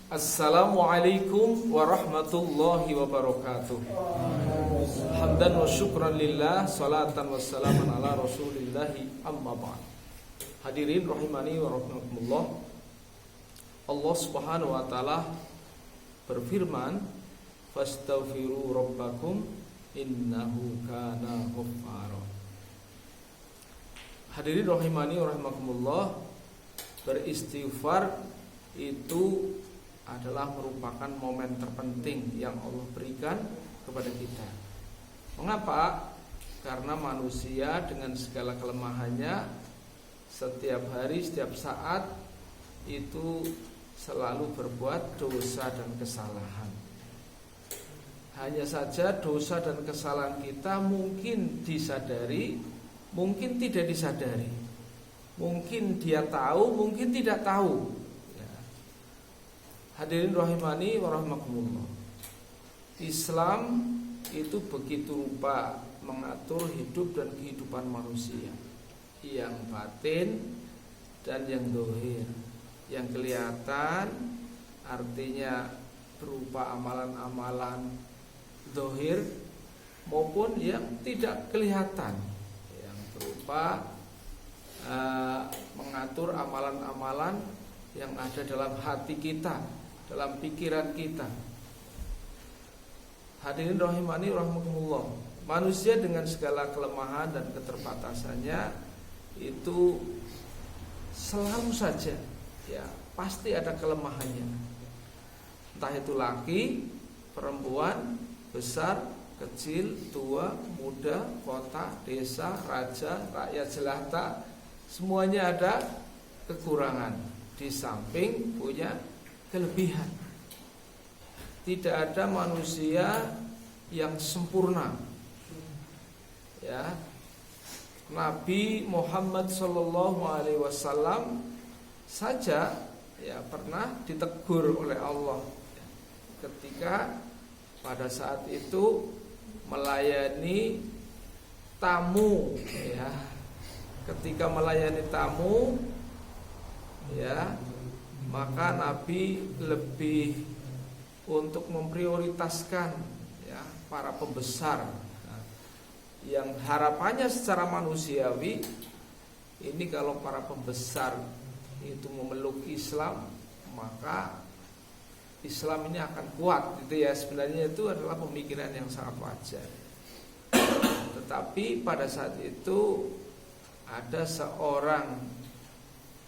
Assalamualaikum warahmatullahi wabarakatuh. Hamdan wa syukran lillah, salatan wa salaman ala rasulillahi, amma ba'd. Hadirin rahimani wa rahmatullah. Allah subhanahu wa ta'ala berfirman, fastaghfiru rabbakum innahu kana ghaffara. Hadirin rahimani wa rahmatullah, beristighfar itu adalah merupakan momen terpenting yang Allah berikan kepada kita. Mengapa? Karena manusia dengan segala kelemahannya, setiap hari, setiap saat itu selalu berbuat dosa dan kesalahan. Hanya saja dosa dan kesalahan kita mungkin disadari, mungkin tidak disadari. Mungkin dia tahu, mungkin tidak tahu. Hadirin rahimani wa rahmakumullah. Islam itu begitu rupa mengatur hidup dan kehidupan manusia, yang batin dan yang dohir. Yang kelihatan artinya berupa amalan-amalan dohir, maupun yang tidak kelihatan, yang berupa mengatur amalan-amalan yang ada dalam hati kita, dalam pikiran kita. Hadirin rahimani rahmatullah, manusia dengan segala kelemahan dan keterbatasannya itu selalu saja ya pasti ada kelemahannya. Entah itu laki, perempuan, besar, kecil, tua, muda, kota, desa, raja, rakyat jelata, semuanya ada kekurangan di samping punya kelebihan. Tidak ada manusia yang sempurna. Ya. Nabi Muhammad SAW saja ya pernah ditegur oleh Allah ketika pada saat itu melayani tamu ya. Ketika melayani tamu ya, maka Nabi lebih untuk memprioritaskan ya para pembesar yang harapannya secara manusiawi ini kalau para pembesar itu memeluk Islam, maka Islam ini akan kuat gitu ya. Sebenarnya itu adalah pemikiran yang sangat wajar. Tetapi pada saat itu ada seorang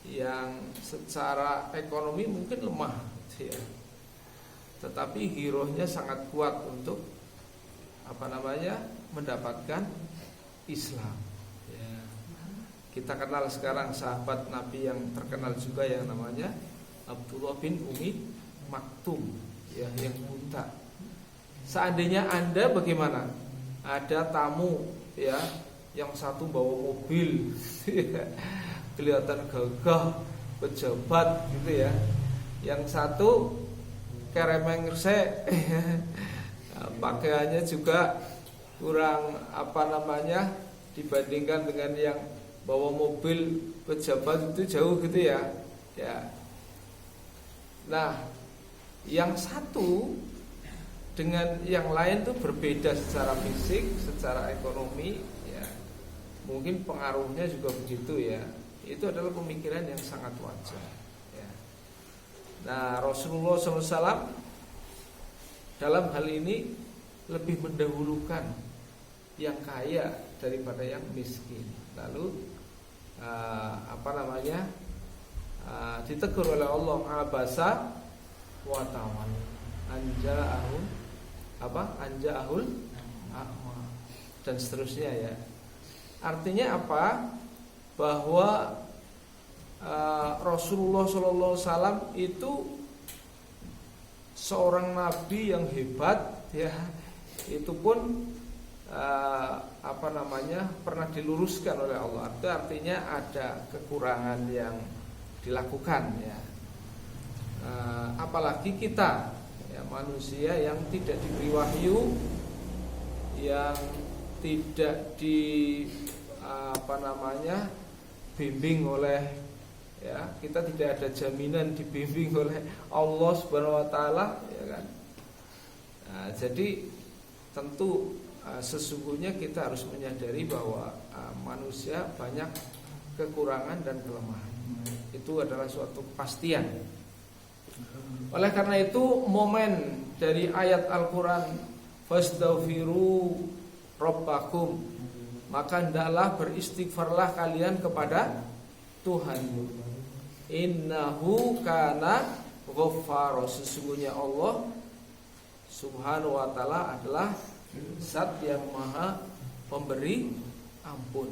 yang secara ekonomi mungkin lemah ya. Tetapi girohnya sangat kuat untuk mendapatkan Islam ya. Kita kenal sekarang sahabat Nabi yang terkenal juga yang namanya Abdullah bin Umi Maktum ya, yang buta. Seandainya Anda bagaimana? Ada tamu ya, yang satu bawa mobil kelihatan gagah, pejabat gitu ya. Yang satu keremeng resek pakaiannya juga kurang dibandingkan dengan yang bawa mobil pejabat itu jauh gitu ya. Ya. Nah, yang satu dengan yang lain tuh berbeda secara fisik, secara ekonomi ya. Mungkin pengaruhnya juga begitu ya. Itu adalah pemikiran yang sangat wajar ya. Nah, Rasulullah SAW dalam hal ini lebih mendahulukan yang kaya daripada yang miskin. Lalu ditegur oleh Allah, abasa wa tawalla anja'ahul a'ma, dan seterusnya ya. Artinya apa? Bahwa Rasulullah SAW itu seorang nabi yang hebat ya. Itu pun pernah diluruskan oleh Allah. Itu artinya ada kekurangan yang dilakukan ya. Apalagi kita ya, manusia yang tidak diberi wahyu, yang tidak bimbing oleh ya, kita tidak ada jaminan dibimbing oleh Allah Subhanahu wa taala, ya kan. Nah, jadi tentu sesungguhnya kita harus menyadari bahwa manusia banyak kekurangan dan kelemahan. Itu adalah suatu kepastian. Oleh karena itu momen dari ayat Al-Qur'an fastaghfiru rabbakum, maka hendaklah beristighfarlah kalian kepada Tuhanmu. Innahu kana ghaffara, sesungguhnya Allah Subhanahu wa taala adalah zat yang maha pemberi ampun.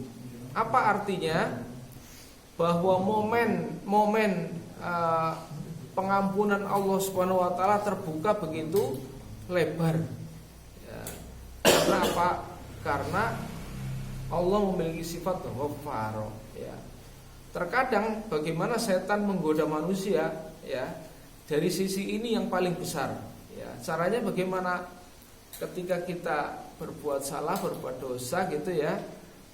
Apa artinya? Bahwa momen pengampunan Allah Subhanahu wa taala terbuka begitu lebar. Ya. Karena apa? Karena Allah memiliki sifat Ghaffar, ya. Terkadang bagaimana setan menggoda manusia, ya, dari sisi ini yang paling besar, ya. Caranya bagaimana? Ketika kita berbuat salah, berbuat dosa gitu ya,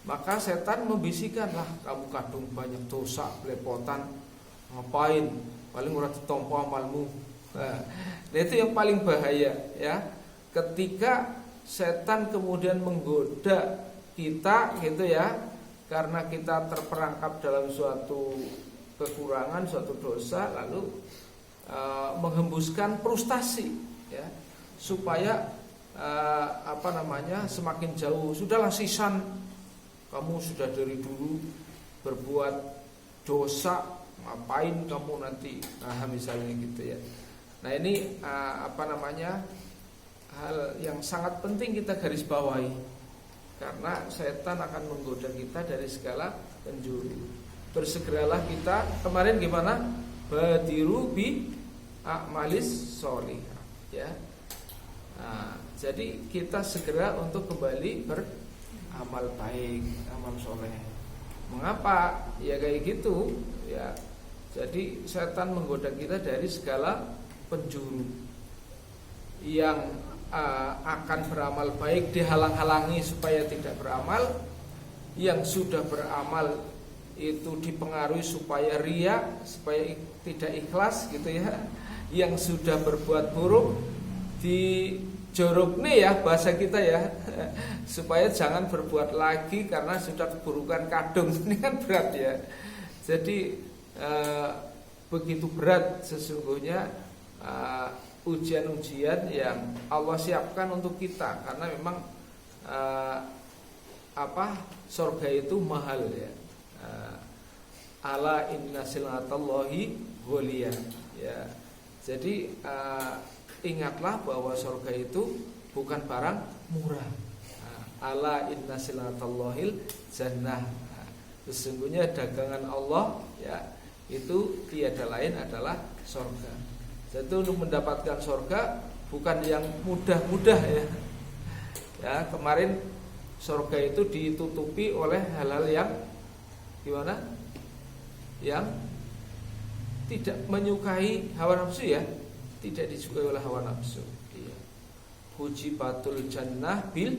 maka setan membisikkan, lah kamu kadung banyak dosa, belepotan, ngapain? Paling ora ditampa amalmu. Nah, itu yang paling bahaya, ya. Ketika setan kemudian menggoda kita gitu ya, karena kita terperangkap dalam suatu kekurangan, suatu dosa, lalu menghembuskan frustasi, ya, supaya semakin jauh. Sudahlah sisan, kamu sudah dari dulu berbuat dosa, ngapain kamu nanti, nah misalnya gitu ya. Nah ini hal yang sangat penting kita garis bawahi, karena setan akan menggoda kita dari segala penjuru. Bersegeralah kita, kemarin gimana? Badiru bi a'malis sholihah, ya. Nah, jadi kita segera untuk kembali beramal baik, amal soleh. Mengapa? Ya kayak gitu, ya. Jadi setan menggoda kita dari segala penjuru. Yang akan beramal baik dihalang-halangi supaya tidak beramal. Yang sudah beramal itu dipengaruhi supaya riya, supaya tidak ikhlas gitu ya. Yang sudah berbuat buruk dijorokne ya bahasa kita ya, supaya jangan berbuat lagi karena sudah keburukan kadung. Ini kan berat ya. Jadi begitu berat sesungguhnya ujian-ujian yang Allah siapkan untuk kita, karena memang surga itu mahal ya. Ala inna silatallahi ghaliyah, ya. Jadi ingatlah bahwa surga itu bukan barang murah. Ala inna silatallahil jannah. Sesungguhnya dagangan Allah, ya, itu tiada lain adalah surga. Jadi untuk mendapatkan surga bukan yang mudah-mudah ya. Ya, kemarin surga itu ditutupi oleh hal-hal yang gimana? Yang tidak menyukai hawa nafsu ya. Tidak disukai oleh hawa nafsu. Iya. Hujibatul jannah bil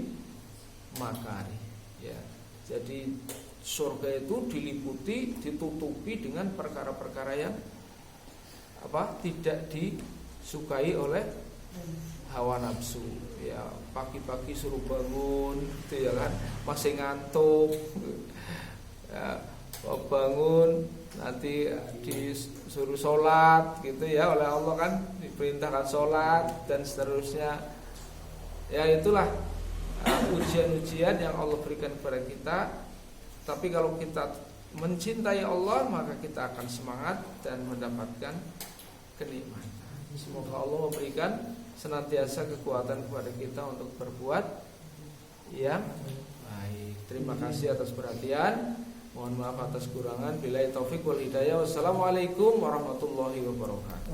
makari. Ya. Jadi surga itu diliputi, ditutupi dengan perkara-perkara yang tidak disukai oleh hawa nafsu. Ya, pagi-pagi suruh bangun, gitu ya kan, masih ngantuk. Ya, bangun nanti disuruh sholat gitu ya oleh Allah kan, diperintahkan sholat dan seterusnya. Ya itulah ujian-ujian yang Allah berikan kepada kita. Tapi kalau kita mencintai Allah, maka kita akan semangat dan mendapatkan kenikmatan. Semoga Allah memberikan senantiasa kekuatan kepada kita untuk berbuat yang baik. Terima kasih atas perhatian. Mohon maaf atas kurangan. Billahi taufik wal hidayah. Wassalamualaikum warahmatullahi wabarakatuh.